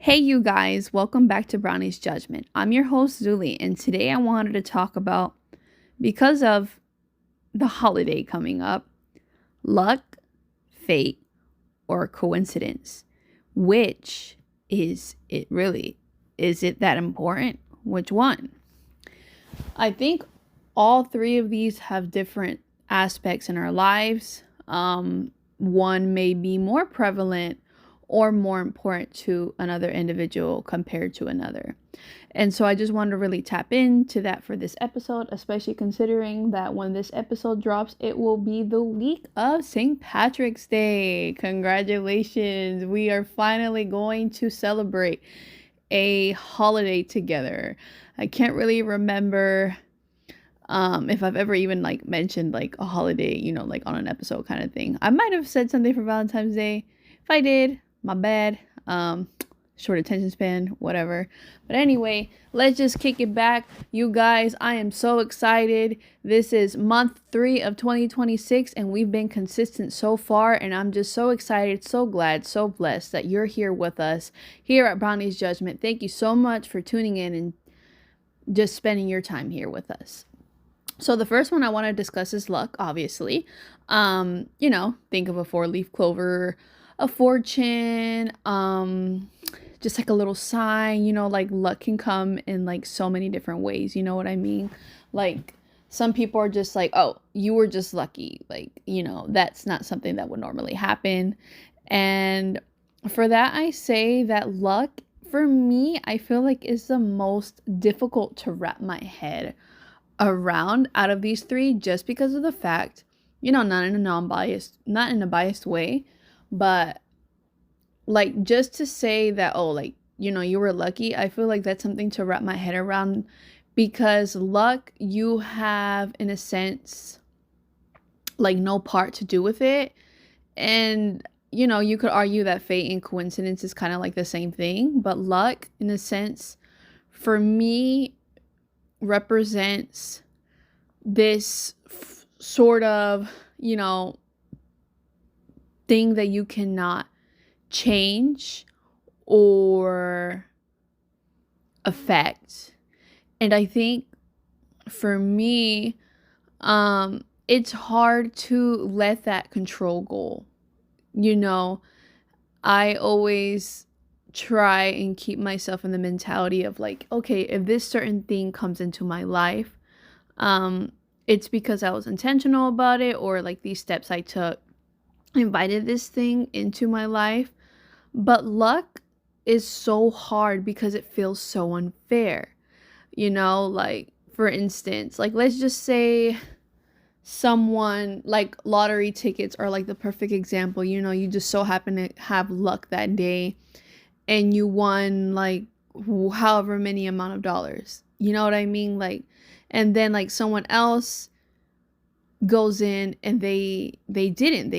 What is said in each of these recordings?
Hey, you guys, welcome back to Brownie's Judgment. I'm your host, Zuli, and today I wanted to talk about, because of the holiday coming up, luck, fate, or coincidence. Which is it really? Is it that important? Which one? I think all three of these have different aspects in our lives. One may be more prevalent or more important to another individual compared to another. And so I just wanted to really tap into that for this episode, especially considering that when this episode drops, it will be the week of St. Patrick's Day. Congratulations. We are finally going to celebrate a holiday together. I can't really remember if I've ever even mentioned a holiday, on an episode kind of thing. I might have said something for Valentine's Day. If I did, my bad. Short attention span, whatever. But anyway, let's just kick it back. You guys, I am so excited. This is month 3 of 2026 and we've been consistent so far, and I'm just so excited, so glad, so blessed that you're here with us here at Brownie's Judgment. Thank you so much for tuning in and just spending your time here with us. So the first one I want to discuss is luck, obviously. Think of a 4-leaf clover, a fortune, just like a little sign, luck can come in so many different ways. You know what I mean? Some people are just oh, you were just lucky. That's not something that would normally happen. And for that, I say that luck, for me, I feel like is the most difficult to wrap my head around out of these three, just because of the fact, not in a biased way, but just to say that, oh, you were lucky, I feel like that's something to wrap my head around, because luck, you have, in a sense, no part to do with it. And you could argue that fate and coincidence is kind of the same thing, but luck, in a sense, for me, represents this sort of, thing that you cannot change or affect. And I think for me, it's hard to let that control go. I always try and keep myself in the mentality of okay, if this certain thing comes into my life, it's because I was intentional about it, or these steps I took invited this thing into my life. But luck is so hard because it feels so unfair. For instance, let's just say someone, lottery tickets are the perfect example. You just so happen to have luck that day and you won however many amount of dollars. You know what I mean? And then someone else goes in and they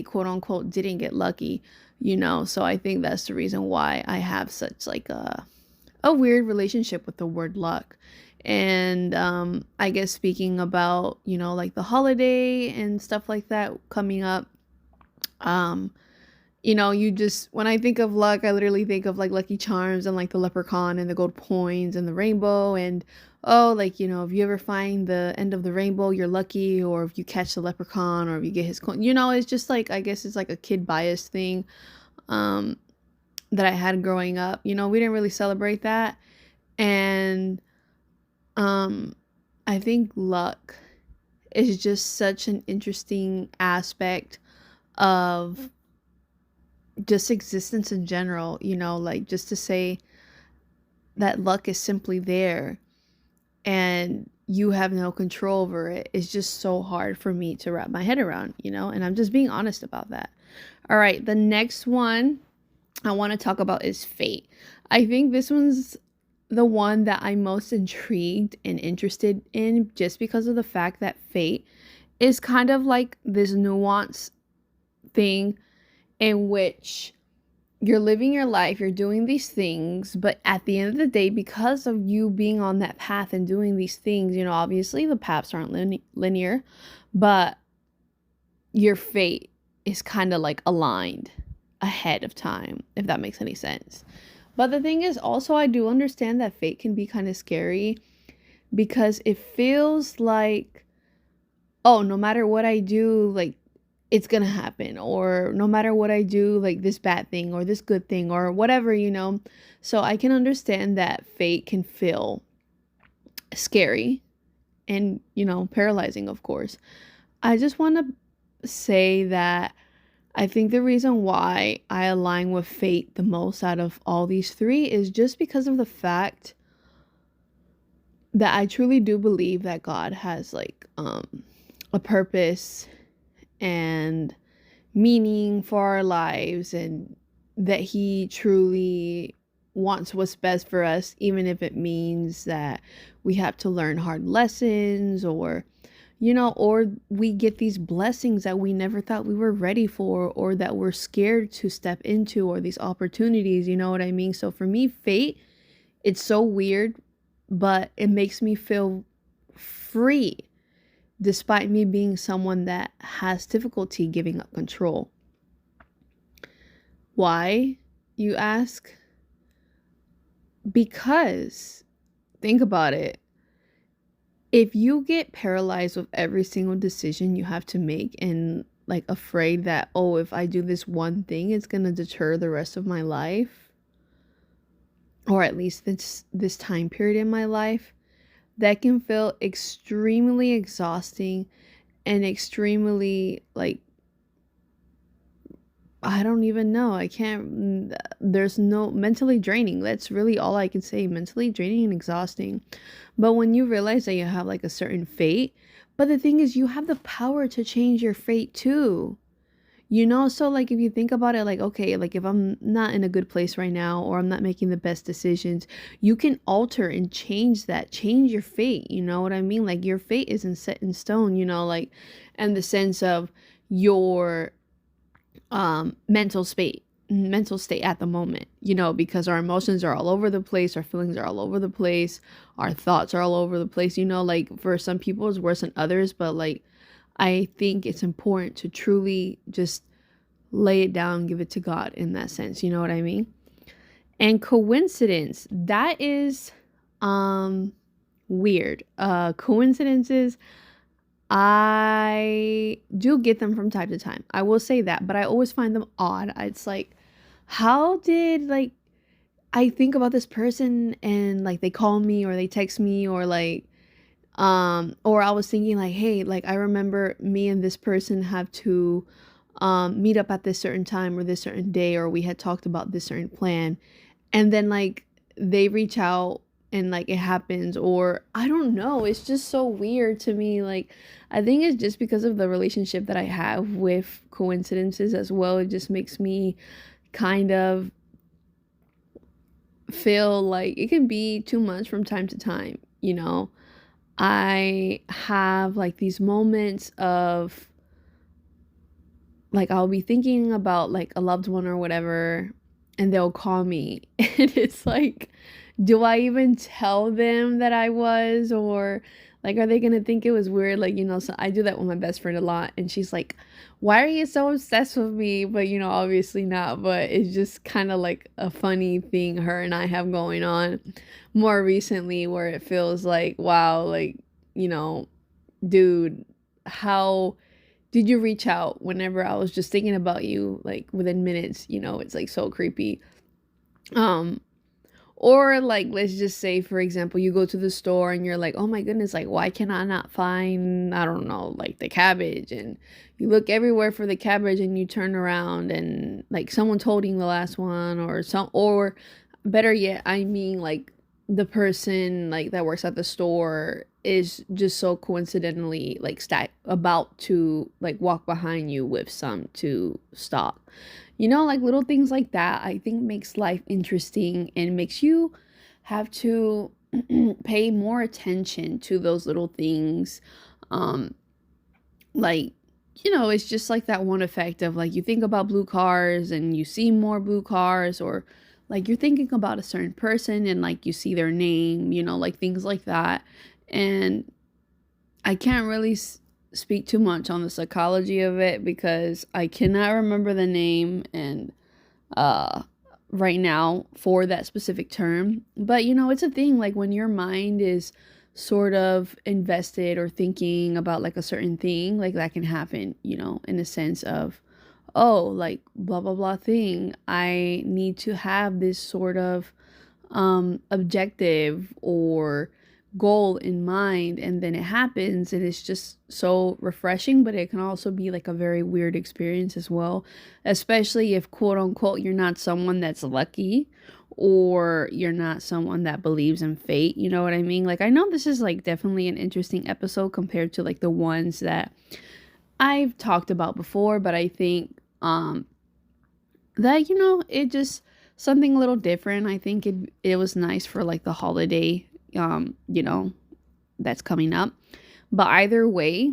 quote unquote didn't get lucky. So I think that's the reason why I have such a weird relationship with the word luck. And I guess speaking about the holiday and stuff like that coming up, when I think of luck, I literally think of Lucky Charms and the leprechaun and the gold coins and the rainbow, and if you ever find the end of the rainbow, you're lucky, or if you catch the leprechaun, or if you get his coin, it's just I guess it's a kid bias thing that I had growing up. We didn't really celebrate that. And I think luck is just such an interesting aspect of just existence in general, just to say that luck is simply there and you have no control over it is just so hard for me to wrap my head around, and I'm just being honest about that. All right, the next one I want to talk about is fate. I think this one's the one that I'm most intrigued and interested in, just because of the fact that fate is kind of this nuanced thing in which you're living your life, you're doing these things, but at the end of the day, because of you being on that path and doing these things, obviously the paths aren't linear, but your fate is kind of aligned ahead of time, if that makes any sense. But the thing is also, I do understand that fate can be kind of scary because it feels like, oh, no matter what I do, like it's gonna happen, or no matter what I do, like this bad thing or this good thing or whatever, So I can understand that fate can feel scary and, paralyzing, of course. I just want to say that I think the reason why I align with fate the most out of all these three is just because of the fact that I truly do believe that God has like a purpose and meaning for our lives, and that he truly wants what's best for us, even if it means that we have to learn hard lessons, or we get these blessings that we never thought we were ready for, or that we're scared to step into, or these opportunities, you know what I mean? So for me, fate, it's so weird, but it makes me feel free, despite me being someone that has difficulty giving up control. Why, you ask? Because, think about it. If you get paralyzed with every single decision you have to make, and like afraid that, oh, if I do this one thing, it's going to deter the rest of my life, or at least this time period in my life, that can feel extremely exhausting and extremely, like, I don't even know. I can't, there's no, mentally draining. That's really all I can say. Mentally draining and exhausting. But when you realize that you have like a certain fate, but the thing is, you have the power to change your fate too. So like if you think about it, like, okay, like if I'm not in a good place right now, or I'm not making the best decisions, you can alter and change that, change your fate. You know what I mean? Like your fate isn't set in stone, like in the sense of your mental state at the moment, because our emotions are all over the place, our feelings are all over the place, our thoughts are all over the place, like for some people it's worse than others, but like I think it's important to truly just lay it down, give it to God in that sense, you know what I mean? And coincidence, that is weird. Coincidences, I do get them from time to time. I will say that, but I always find them odd. It's like, how did, like, I think about this person and like they call me or they text me, or like or I was thinking like, hey, like I remember me and this person have to meet up at this certain time or this certain day, or we had talked about this certain plan, and then like they reach out and like it happens, or I don't know, it's just so weird to me. Like I think it's just because of the relationship that I have with coincidences as well. It just makes me kind of feel like it can be too much from time to time. I have like these moments of like I'll be thinking about like a loved one or whatever, and they'll call me and it's like, do I even tell them that I was, or like are they gonna think it was weird? Like, so I do that with my best friend a lot, and she's like, why are you so obsessed with me? But obviously not, but it's just kind of like a funny thing her and I have going on more recently, where it feels like, wow, like, dude, how did you reach out whenever I was just thinking about you, like within minutes? It's like so creepy. Or like, let's just say, for example, you go to the store and you're like, oh my goodness, like why can I not find, I don't know, like the cabbage? And you look everywhere for the cabbage and you turn around and like someone's holding the last one, or better yet, I mean like the person like that works at the store is just so coincidentally like about to like walk behind you with some to stock. Like little things like that, I think makes life interesting and makes you have to pay more attention to those little things. Like, it's just like that one effect of like you think about blue cars and you see more blue cars, or like you're thinking about a certain person and like you see their name, like things like that. And I can't really speak too much on the psychology of it because I cannot remember the name, and right now for that specific term. But it's a thing, like when your mind is sort of invested or thinking about like a certain thing, like that can happen, in the sense of, oh, like blah blah blah thing, I need to have this sort of objective or goal in mind, and then it happens, and it's just so refreshing. But it can also be like a very weird experience as well, especially if, quote unquote, you're not someone that's lucky, or you're not someone that believes in fate. You know what I mean? Like, I know this is like definitely an interesting episode compared to like the ones that I've talked about before, but I think that it just something a little different. I think it was nice for like the holiday that's coming up. But either way,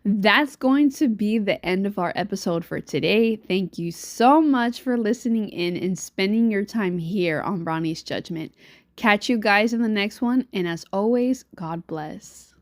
that's going to be the end of our episode for today. Thank you so much for listening in and spending your time here on Brownie's Judgment. Catch you guys in the next one, and as always, God bless.